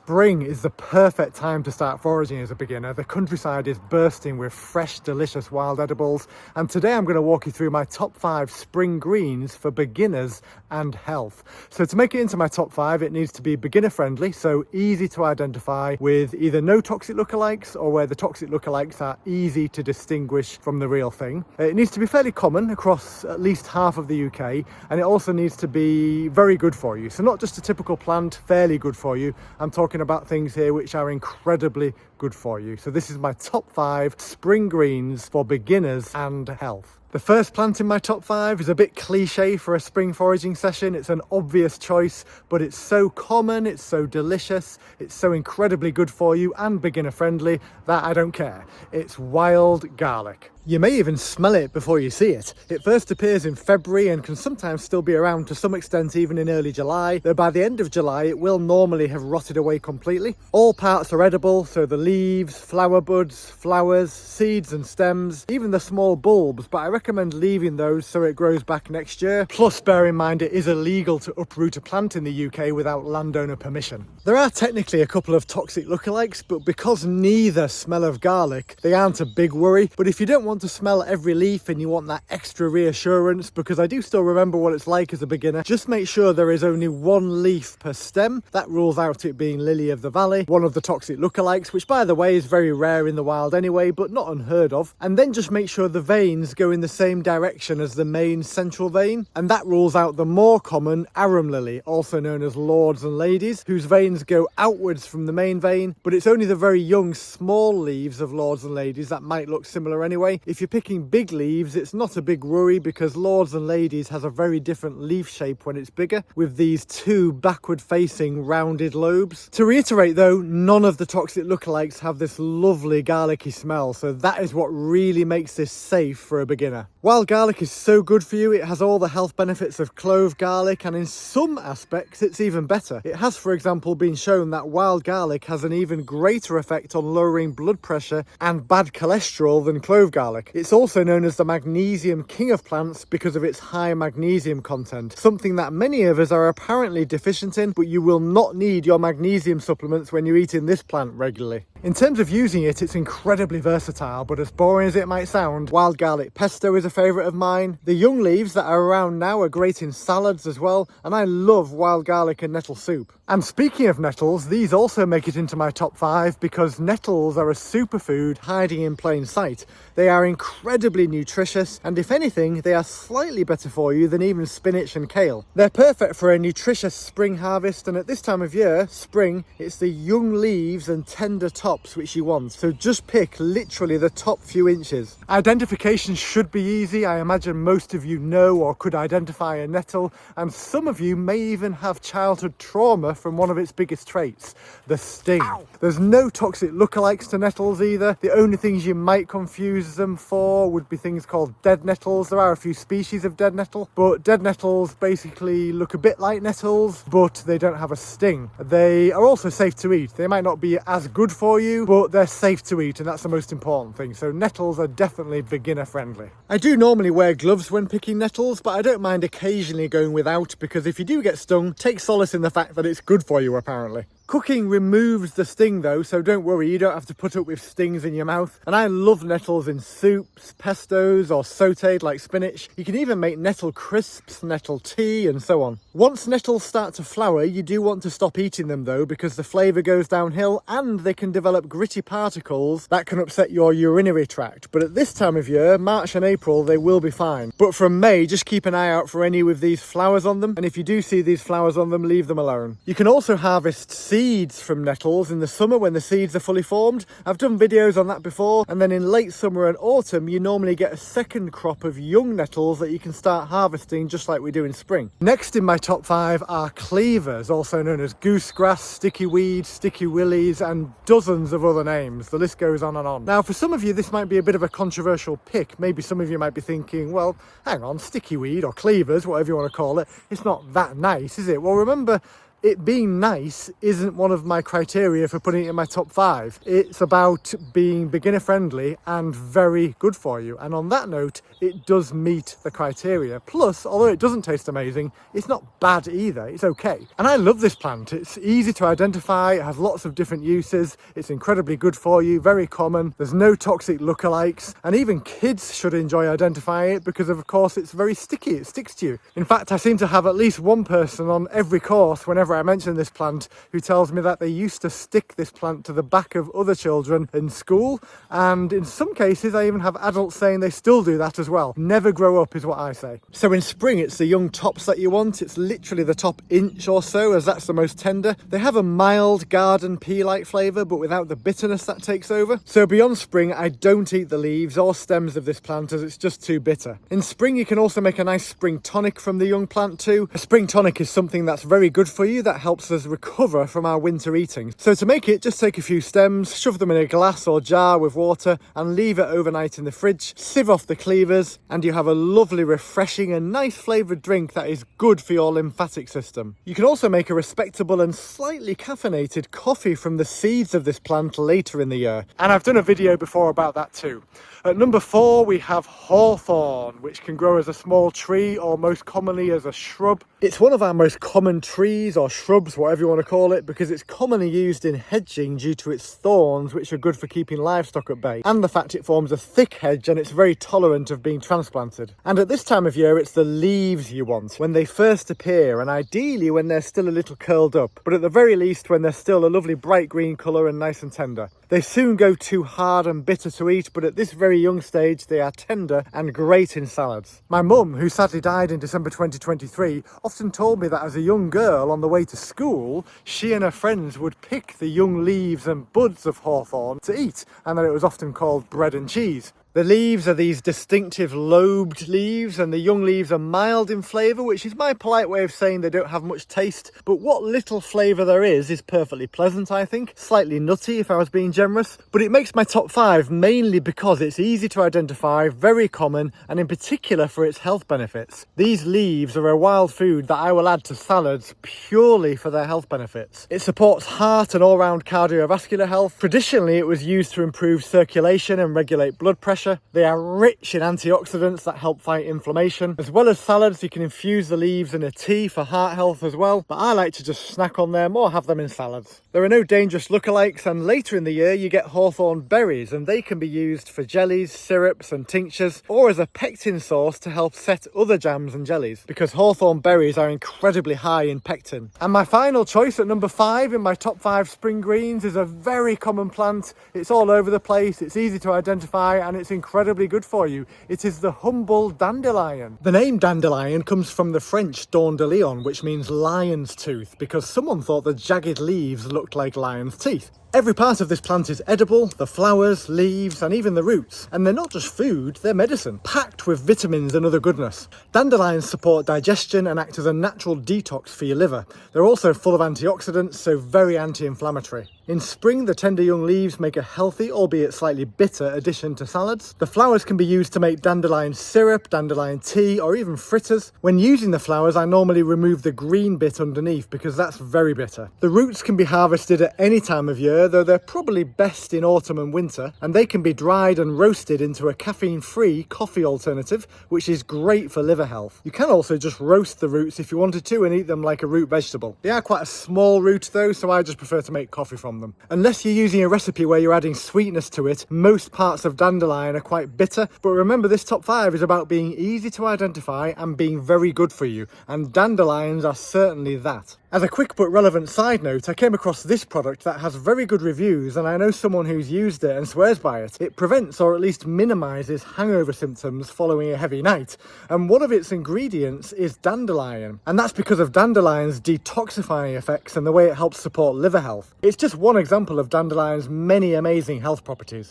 Spring is the perfect time to start foraging as a beginner. The countryside is bursting with fresh, delicious wild edibles, and today I'm going to walk you through my top 5 spring greens for beginners and health. So to make it into my top 5, it needs to be beginner friendly, so easy to identify, with either no toxic lookalikes or where the toxic lookalikes are easy to distinguish from the real thing. It needs to be fairly common across at least half of the UK, and it also needs to be very good for you. So not just a typical plant, fairly good for you. I'm talking about things here which are incredibly good for you. So this is my top 5 spring greens for beginners and health. The first plant in my top 5 is a bit cliche for a spring foraging session. It's an obvious choice, but it's so common, it's so delicious, it's so incredibly good for you and beginner friendly that I don't care. It's wild garlic. You may even smell it before you see it. It first appears in February and can sometimes still be around to some extent even in early July, though by the end of July it will normally have rotted away completely. All parts are edible, so the leaves, flower buds, flowers, seeds and stems, even the small bulbs, but I recommend leaving those so it grows back next year. Plus, bear in mind it is illegal to uproot a plant in the UK without landowner permission. There are technically a couple of toxic lookalikes, but because neither smell of garlic, they aren't a big worry. But if you don't want to smell every leaf and you want that extra reassurance, because I do still remember what it's like as a beginner, just make sure there is only one leaf per stem. That rules out it being lily of the valley, one of the toxic lookalikes, which by the way is very rare in the wild anyway, but not unheard of. And then just make sure the veins go in the same direction as the main central vein, and that rules out the more common arum lily, also known as lords and ladies, whose veins go outwards from the main vein, but it's only the very young small leaves of lords and ladies that might look similar anyway. If you're picking big leaves, it's not a big worry because lords and ladies has a very different leaf shape when it's bigger, with these two backward facing rounded lobes. To reiterate though, none of the toxic lookalikes have this lovely garlicky smell, so that is what really makes this safe for a beginner. Wild garlic is so good for you, it has all the health benefits of clove garlic, and in some aspects it's even better. It has, for example, been shown that wild garlic has an even greater effect on lowering blood pressure and bad cholesterol than clove garlic. It's also known as the magnesium king of plants because of its high magnesium content, something that many of us are apparently deficient in, but you will not need your magnesium supplements when you're eating this plant regularly. In terms of using it, it's incredibly versatile, but as boring as it might sound, wild garlic pesto is a favourite of mine. The young leaves that are around now are great in salads as well, and I love wild garlic and nettle soup. And speaking of nettles, these also make it into my top 5 because nettles are a superfood hiding in plain sight. They are incredibly nutritious, and if anything, they are slightly better for you than even spinach and kale. They're perfect for a nutritious spring harvest, and at this time of year, spring, it's the young leaves and tender tops which you want, so just pick literally the top few inches. Identification should be easy. I imagine most of you know or could identify a nettle, and some of you may even have childhood trauma from one of its biggest traits, the sting. Ow. There's no toxic lookalikes to nettles either. The only things you might confuse them for would be things called dead nettles. There are a few species of dead nettle, but dead nettles basically look a bit like nettles, but they don't have a sting. They are also safe to eat. They might not be as good for you, but they're safe to eat, and that's the most important thing. So nettles are definitely beginner friendly. I do normally wear gloves when picking nettles, but I don't mind occasionally going without, because if you do get stung, take solace in the fact that it's good for you apparently. Cooking removes the sting though, so don't worry, you don't have to put up with stings in your mouth. And I love nettles in soups, pestos, or sautéed like spinach. You can even make nettle crisps, nettle tea, and so on. Once nettles start to flower, you do want to stop eating them though, because the flavour goes downhill and they can develop gritty particles that can upset your urinary tract. But at this time of year, March and April, they will be fine. But from May, just keep an eye out for any with these flowers on them, and if you do see these flowers on them, leave them alone. You can also harvest seeds from nettles in the summer when the seeds are fully formed. I've done videos on that before, and then in late summer and autumn you normally get a second crop of young nettles that you can start harvesting just like we do in spring. Next in my top 5 are cleavers, also known as goosegrass, sticky weed, sticky willies, and dozens of other names. The list goes on and on. Now for some of you this might be a bit of a controversial pick. Maybe some of you might be thinking, well hang on, sticky weed or cleavers, whatever you want to call it, it's not that nice, is it? Well remember, it being nice isn't one of my criteria for putting it in my top 5. It's about being beginner friendly and very good for you. And on that note, it does meet the criteria. Plus, although it doesn't taste amazing, it's not bad either. It's okay. And I love this plant. It's easy to identify. It has lots of different uses. It's incredibly good for you, very common. There's no toxic lookalikes. And even kids should enjoy identifying it because, of course, it's very sticky. It sticks to you. In fact, I seem to have at least one person on every course whenever I mention this plant who tells me that they used to stick this plant to the back of other children in school, and in some cases I even have adults saying they still do that as well. Never grow up is what I say. So in spring it's the young tops that you want. It's literally the top inch or so, as that's the most tender. They have a mild garden pea-like flavour but without the bitterness that takes over. So beyond spring I don't eat the leaves or stems of this plant as it's just too bitter. In spring you can also make a nice spring tonic from the young plant too. A spring tonic is something that's very good for you, that helps us recover from our winter eating. So to make it, just take a few stems, shove them in a glass or jar with water and leave it overnight in the fridge. Sieve off the cleavers and you have a lovely, refreshing and nice flavoured drink that is good for your lymphatic system. You can also make a respectable and slightly caffeinated coffee from the seeds of this plant later in the year. And I've done a video before about that too. At number 4 we have hawthorn, which can grow as a small tree or most commonly as a shrub. It's one of our most common trees or shrubs, whatever you want to call it, because it's commonly used in hedging due to its thorns, which are good for keeping livestock at bay, and the fact it forms a thick hedge and it's very tolerant of being transplanted. And at this time of year it's the leaves you want when they first appear, and ideally when they're still a little curled up, but at the very least when they're still a lovely bright green colour and nice and tender. They soon go too hard and bitter to eat, but at this very young stage they are tender and great in salads. My mum, who sadly died in December 2023, often told me that as a young girl on the way to school, she and her friends would pick the young leaves and buds of hawthorn to eat, and that it was often called bread and cheese. The leaves are these distinctive lobed leaves, and the young leaves are mild in flavour, which is my polite way of saying they don't have much taste, but what little flavour there is perfectly pleasant, I think. Slightly nutty if I was being generous, but it makes my top 5 mainly because it's easy to identify, very common, and in particular for its health benefits. These leaves are a wild food that I will add to salads purely for their health benefits. It supports heart and all-round cardiovascular health. Traditionally it was used to improve circulation and regulate blood pressure. They are rich in antioxidants that help fight inflammation. As well as salads, you can infuse the leaves in a tea for heart health as well, but I like to just snack on them or have them in salads. There are no dangerous lookalikes, and later in the year you get hawthorn berries, and they can be used for jellies, syrups and tinctures, or as a pectin source to help set other jams and jellies, because hawthorn berries are incredibly high in pectin. And my final choice at number 5 in my top 5 spring greens is a very common plant. It's all over the place, it's easy to identify, and it's incredibly good for you. It is the humble dandelion. The name dandelion comes from the French dent de lion, which means lion's tooth, because someone thought the jagged leaves looked like lion's teeth. Every part of this plant is edible, the flowers, leaves and even the roots. And they're not just food, they're medicine, packed with vitamins and other goodness. Dandelions support digestion and act as a natural detox for your liver. They're also full of antioxidants, so very anti-inflammatory. In spring, the tender young leaves make a healthy, albeit slightly bitter, addition to salads. The flowers can be used to make dandelion syrup, dandelion tea, or even fritters. When using the flowers, I normally remove the green bit underneath because that's very bitter. The roots can be harvested at any time of year, though they're probably best in autumn and winter, and they can be dried and roasted into a caffeine-free coffee alternative, which is great for liver health. You can also just roast the roots if you wanted to and eat them like a root vegetable. They are quite a small root though, so I just prefer to make coffee from them. Unless you're using a recipe where you're adding sweetness to it, most parts of dandelion are quite bitter, but remember this top 5 is about being easy to identify and being very good for you, and dandelions are certainly that. As a quick but relevant side note, I came across this product that has very good reviews, and I know someone who's used it and swears by it. It prevents or at least minimises hangover symptoms following a heavy night, and one of its ingredients is dandelion, and that's because of dandelion's detoxifying effects and the way it helps support liver health. It's just one example of dandelion's many amazing health properties.